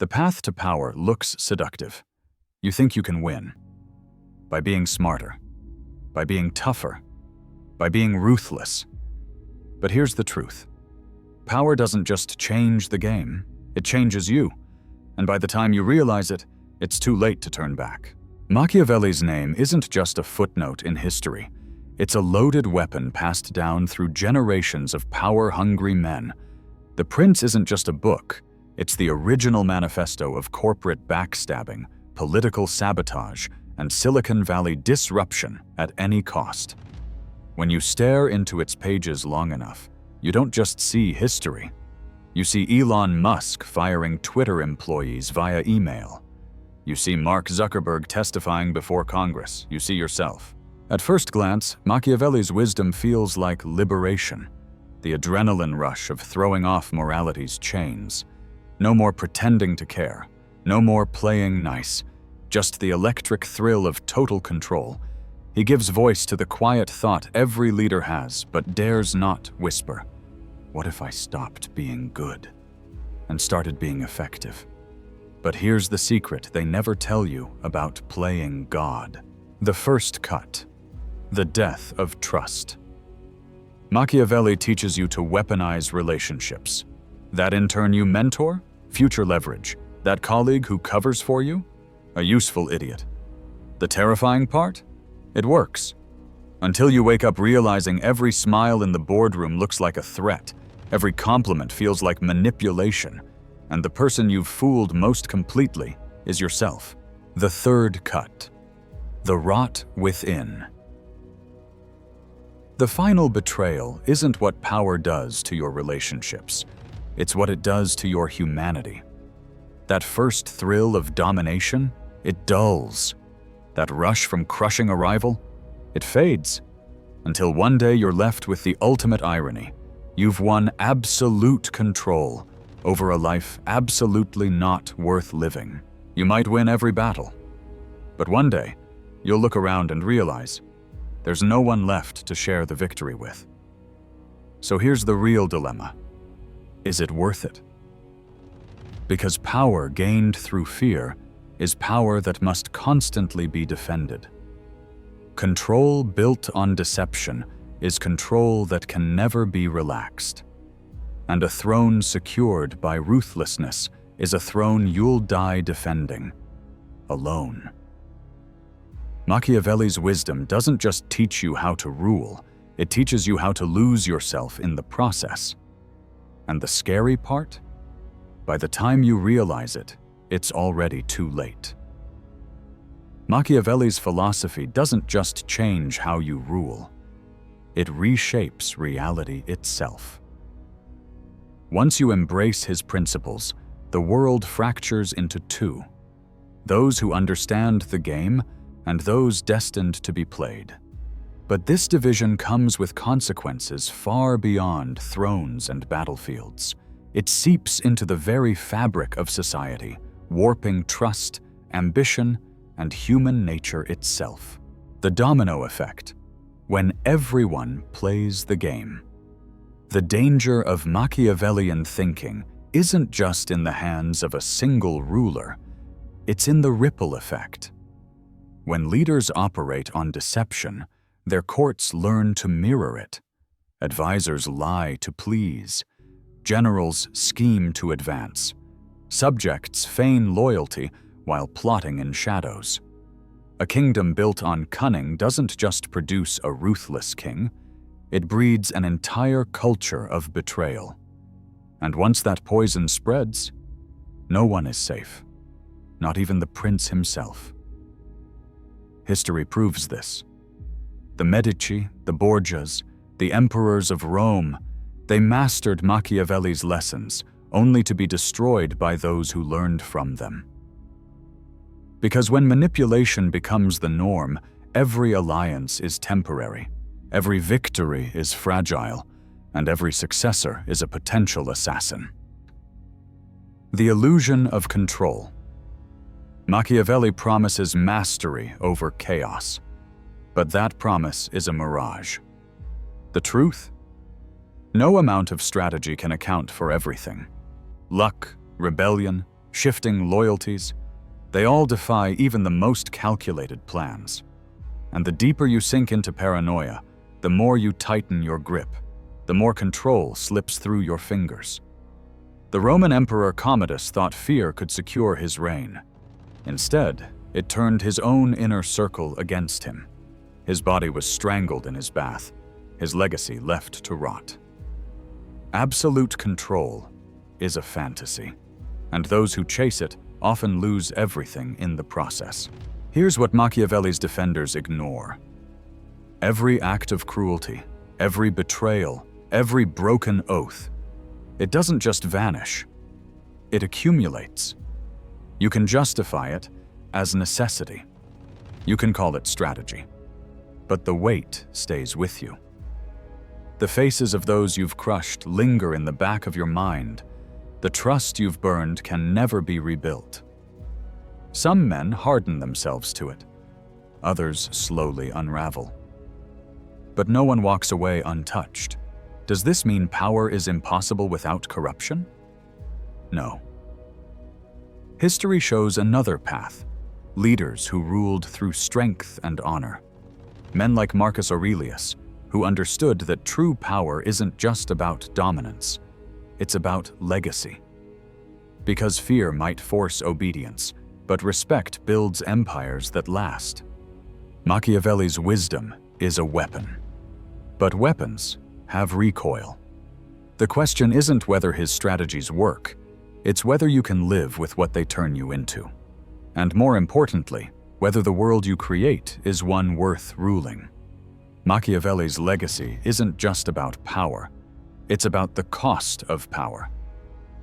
The path to power looks seductive. You think you can win. By being smarter. By being tougher. By being ruthless. But here's the truth. Power doesn't just change the game, it changes you. And by the time you realize it, it's too late to turn back. Machiavelli's name isn't just a footnote in history. It's a loaded weapon passed down through generations of power-hungry men. The Prince isn't just a book, it's the original manifesto of corporate backstabbing, political sabotage, and Silicon Valley disruption at any cost. When you stare into its pages long enough, you don't just see history. You see Elon Musk firing Twitter employees via email. You see Mark Zuckerberg testifying before Congress. You see yourself. At first glance, Machiavelli's wisdom feels like liberation, the adrenaline rush of throwing off morality's chains. No more pretending to care, no more playing nice, just the electric thrill of total control. He gives voice to the quiet thought every leader has, but dares not whisper. What if I stopped being good and started being effective? But here's the secret they never tell you about playing God. The first cut. The death of trust. Machiavelli teaches you to weaponize relationships. That intern you mentor? Future leverage. That colleague who covers for you? A useful idiot. The terrifying part? It works. Until you wake up realizing every smile in the boardroom looks like a threat, every compliment feels like manipulation, and the person you've fooled most completely is yourself. The third cut. The rot within. The final betrayal isn't what power does to your relationships. It's what it does to your humanity. That first thrill of domination, it dulls. That rush from crushing a rival, it fades. Until one day you're left with the ultimate irony. You've won absolute control over a life absolutely not worth living. You might win every battle, but one day you'll look around and realize there's no one left to share the victory with. So here's the real dilemma. Is it worth it? Because power gained through fear is power that must constantly be defended. Control built on deception is control that can never be relaxed. And a throne secured by ruthlessness is a throne you'll die defending, alone. Machiavelli's wisdom doesn't just teach you how to rule, it teaches you how to lose yourself in the process. And the scary part? By the time you realize it, it's already too late. Machiavelli's philosophy doesn't just change how you rule, it reshapes reality itself. Once you embrace his principles, the world fractures into two: those who understand the game and those destined to be played. But this division comes with consequences far beyond thrones and battlefields. It seeps into the very fabric of society, warping trust, ambition, and human nature itself. The domino effect, when everyone plays the game. The danger of Machiavellian thinking isn't just in the hands of a single ruler, it's in the ripple effect. When leaders operate on deception, their courts learn to mirror it. Advisors lie to please. Generals scheme to advance. Subjects feign loyalty while plotting in shadows. A kingdom built on cunning doesn't just produce a ruthless king, it breeds an entire culture of betrayal. And once that poison spreads, no one is safe, not even the prince himself. History proves this. The Medici, the Borgias, the emperors of Rome, they mastered Machiavelli's lessons, only to be destroyed by those who learned from them. Because when manipulation becomes the norm, every alliance is temporary, every victory is fragile, and every successor is a potential assassin. The illusion of control. Machiavelli promises mastery over chaos, but that promise is a mirage. The truth? No amount of strategy can account for everything. Luck, rebellion, shifting loyalties. They all defy even the most calculated plans. And the deeper you sink into paranoia, the more you tighten your grip, the more control slips through your fingers. The Roman Emperor Commodus thought fear could secure his reign. Instead, it turned his own inner circle against him. His body was strangled in his bath, his legacy left to rot. Absolute control is a fantasy, and those who chase it often lose everything in the process. Here's what Machiavelli's defenders ignore. Every act of cruelty, every betrayal, every broken oath, it doesn't just vanish, it accumulates. You can justify it as necessity. You can call it strategy. But the weight stays with you. The faces of those you've crushed linger in the back of your mind. The trust you've burned can never be rebuilt. Some men harden themselves to it. Others slowly unravel. But no one walks away untouched. Does this mean power is impossible without corruption? No. History shows another path. Leaders who ruled through strength and honor. Men like Marcus Aurelius, who understood that true power isn't just about dominance. It's about legacy. Because fear might force obedience, but respect builds empires that last. Machiavelli's wisdom is a weapon. But weapons have recoil. The question isn't whether his strategies work, it's whether you can live with what they turn you into. And more importantly, whether the world you create is one worth ruling. Machiavelli's legacy isn't just about power, it's about the cost of power.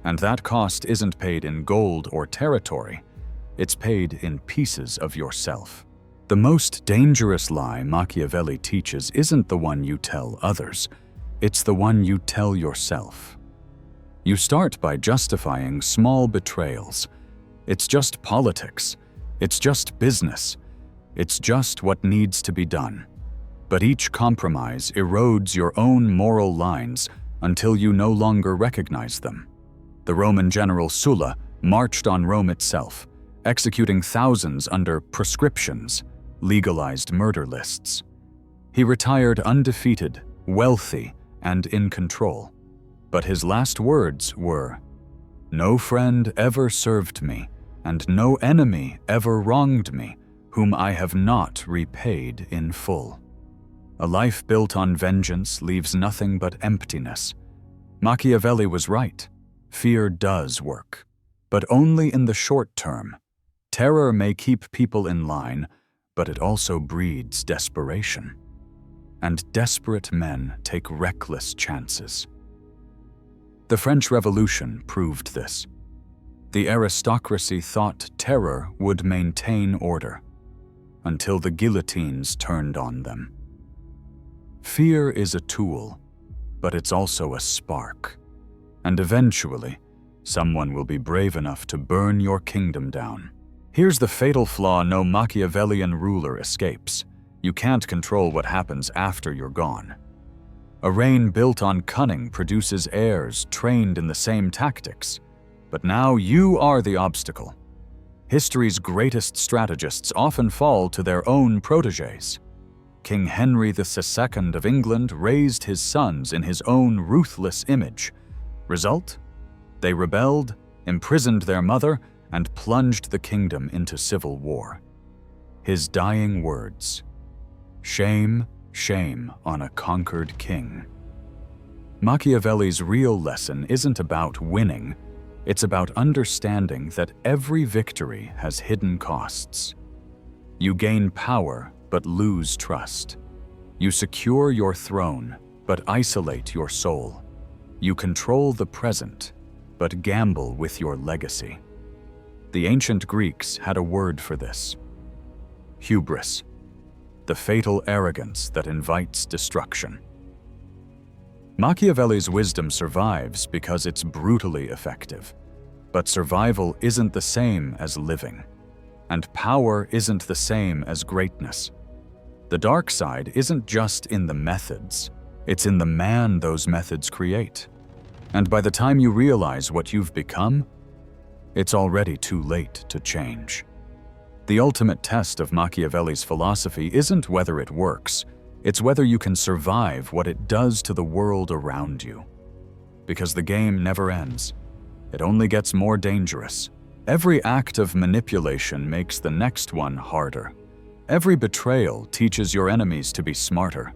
And that cost isn't paid in gold or territory, it's paid in pieces of yourself. The most dangerous lie Machiavelli teaches isn't the one you tell others, it's the one you tell yourself. You start by justifying small betrayals. It's just politics. It's just business. It's just what needs to be done. But each compromise erodes your own moral lines until you no longer recognize them. The Roman general Sulla marched on Rome itself, executing thousands under proscriptions, legalized murder lists. He retired undefeated, wealthy, and in control. But his last words were, "No friend ever served me, and no enemy ever wronged me, whom I have not repaid in full." A life built on vengeance leaves nothing but emptiness. Machiavelli was right. Fear does work, but only in the short term. Terror may keep people in line, but it also breeds desperation. And desperate men take reckless chances. The French Revolution proved this. The aristocracy thought terror would maintain order, until the guillotines turned on them. Fear is a tool, but it's also a spark. And eventually, someone will be brave enough to burn your kingdom down. Here's the fatal flaw no Machiavellian ruler escapes. You can't control what happens after you're gone. A reign built on cunning produces heirs trained in the same tactics. But now you are the obstacle. History's greatest strategists often fall to their own protégés. King Henry II of England raised his sons in his own ruthless image. Result? They rebelled, imprisoned their mother, and plunged the kingdom into civil war. His dying words, "Shame, shame on a conquered king." Machiavelli's real lesson isn't about winning, it's about understanding that every victory has hidden costs. You gain power, but lose trust. You secure your throne, but isolate your soul. You control the present, but gamble with your legacy. The ancient Greeks had a word for this: hubris, the fatal arrogance that invites destruction. Machiavelli's wisdom survives because it's brutally effective. But survival isn't the same as living, and power isn't the same as greatness. The dark side isn't just in the methods, it's in the man those methods create. And by the time you realize what you've become, it's already too late to change. The ultimate test of Machiavelli's philosophy isn't whether it works, it's whether you can survive what it does to the world around you. Because the game never ends. It only gets more dangerous. Every act of manipulation makes the next one harder. Every betrayal teaches your enemies to be smarter.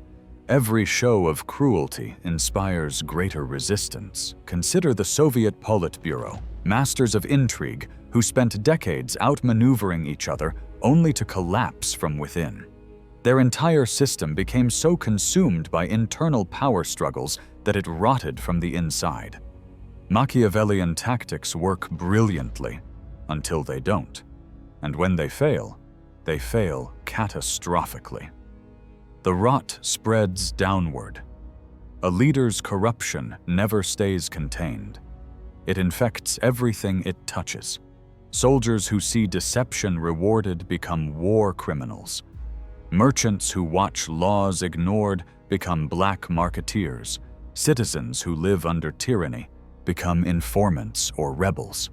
Every show of cruelty inspires greater resistance. Consider the Soviet Politburo, masters of intrigue who spent decades outmaneuvering each other only to collapse from within. Their entire system became so consumed by internal power struggles that it rotted from the inside. Machiavellian tactics work brilliantly until they don't. And when they fail catastrophically. The rot spreads downward. A leader's corruption never stays contained. It infects everything it touches. Soldiers who see deception rewarded become war criminals. Merchants who watch laws ignored become black marketeers. Citizens who live under tyranny become informants or rebels.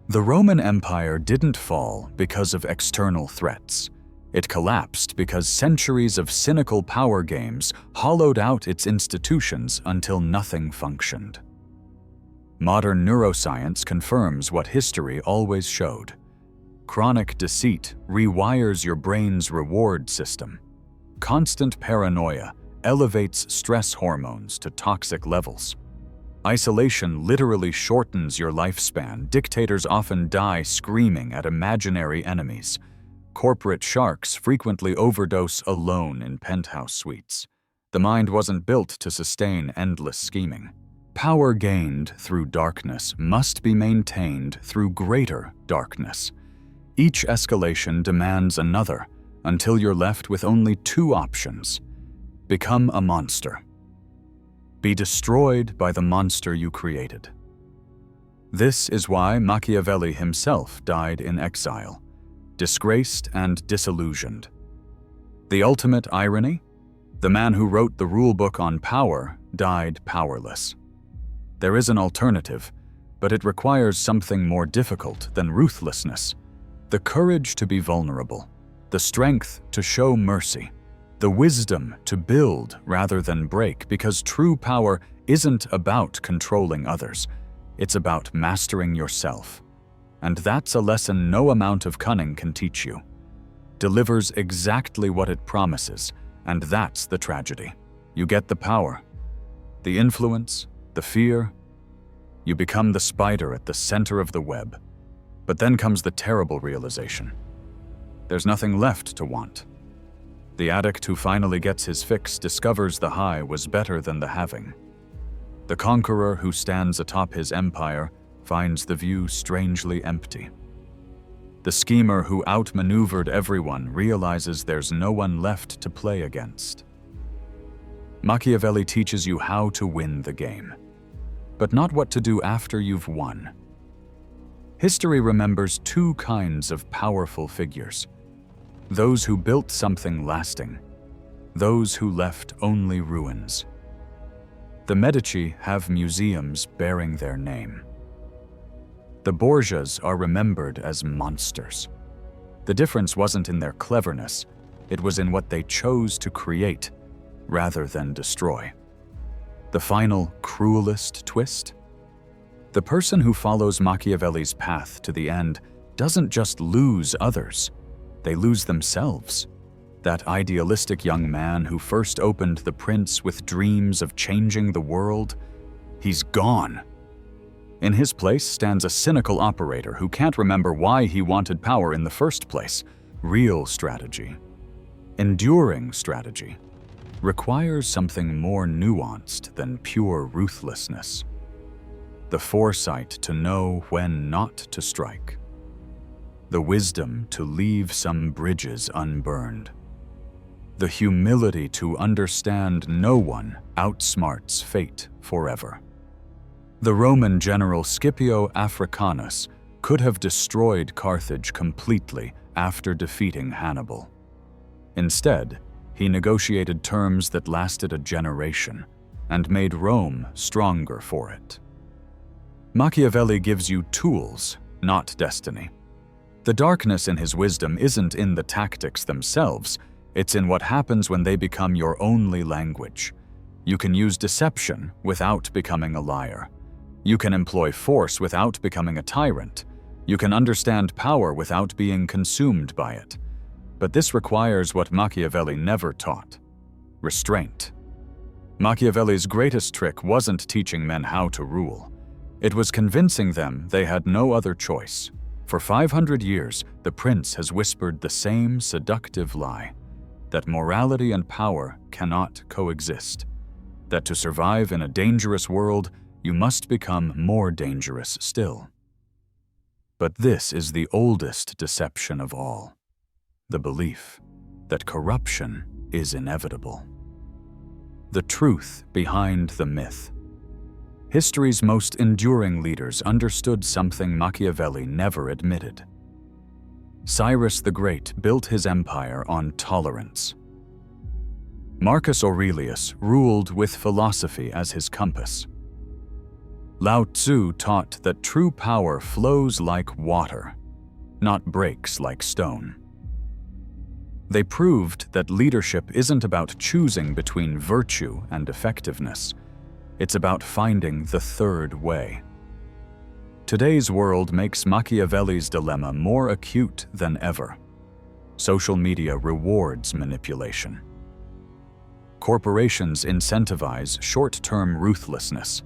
The Roman Empire didn't fall because of external threats. It collapsed because centuries of cynical power games hollowed out its institutions until nothing functioned. Modern neuroscience confirms what history always showed. Chronic deceit rewires your brain's reward system. Constant paranoia elevates stress hormones to toxic levels. Isolation literally shortens your lifespan. Dictators often die screaming at imaginary enemies. Corporate sharks frequently overdose alone in penthouse suites. The mind wasn't built to sustain endless scheming. Power gained through darkness must be maintained through greater darkness. Each escalation demands another until you're left with only two options. Become a monster. Be destroyed by the monster you created. This is why Machiavelli himself died in exile, disgraced and disillusioned. The ultimate irony? The man who wrote the rulebook on power died powerless. There is an alternative, but it requires something more difficult than ruthlessness. The courage to be vulnerable, the strength to show mercy, the wisdom to build rather than break, because true power isn't about controlling others, it's about mastering yourself. And that's a lesson no amount of cunning can teach you. Delivers exactly what it promises, and that's the tragedy. You get the power, the influence, the fear. You become the spider at the center of the web. But then comes the terrible realization. There's nothing left to want. The addict who finally gets his fix discovers the high was better than the having. The conqueror who stands atop his empire finds the view strangely empty. The schemer who outmaneuvered everyone realizes there's no one left to play against. Machiavelli teaches you how to win the game, but not what to do after you've won. History remembers two kinds of powerful figures: those who built something lasting, those who left only ruins. The Medici have museums bearing their name. The Borgias are remembered as monsters. The difference wasn't in their cleverness, it was in what they chose to create rather than destroy. The final, cruelest twist? The person who follows Machiavelli's path to the end doesn't just lose others, they lose themselves. That idealistic young man who first opened the Prince with dreams of changing the world, he's gone. In his place stands a cynical operator who can't remember why he wanted power in the first place. Real strategy, enduring strategy, requires something more nuanced than pure ruthlessness. The foresight to know when not to strike. The wisdom to leave some bridges unburned. The humility to understand no one outsmarts fate forever. The Roman general Scipio Africanus could have destroyed Carthage completely after defeating Hannibal. Instead, he negotiated terms that lasted a generation and made Rome stronger for it. Machiavelli gives you tools, not destiny. The darkness in his wisdom isn't in the tactics themselves, it's in what happens when they become your only language. You can use deception without becoming a liar. You can employ force without becoming a tyrant. You can understand power without being consumed by it. But this requires what Machiavelli never taught: restraint. Machiavelli's greatest trick wasn't teaching men how to rule. It was convincing them they had no other choice. For 500 years, the prince has whispered the same seductive lie: that morality and power cannot coexist. That to survive in a dangerous world, you must become more dangerous still. But this is the oldest deception of all: the belief that corruption is inevitable. The truth behind the myth. History's most enduring leaders understood something Machiavelli never admitted. Cyrus the Great built his empire on tolerance. Marcus Aurelius ruled with philosophy as his compass. Lao Tzu taught that true power flows like water, not breaks like stone. They proved that leadership isn't about choosing between virtue and effectiveness. It's about finding the third way. Today's world makes Machiavelli's dilemma more acute than ever. Social media rewards manipulation. Corporations incentivize short-term ruthlessness.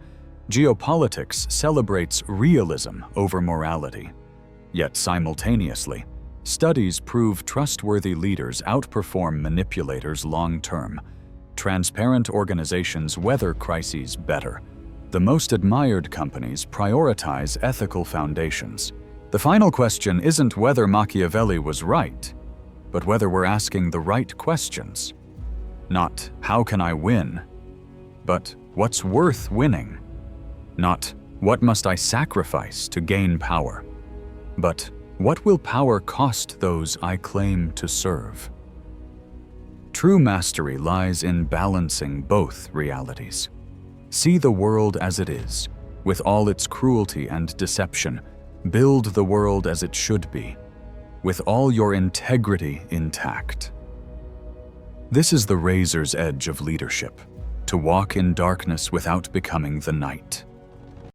Geopolitics celebrates realism over morality. Yet simultaneously, studies prove trustworthy leaders outperform manipulators long-term. Transparent organizations weather crises better. The most admired companies prioritize ethical foundations. The final question isn't whether Machiavelli was right, but whether we're asking the right questions. Not, how can I win? But, what's worth winning? Not, what must I sacrifice to gain power? But, what will power cost those I claim to serve? True mastery lies in balancing both realities. See the world as it is, with all its cruelty and deception. Build the world as it should be, with all your integrity intact. This is the razor's edge of leadership: to walk in darkness without becoming the night.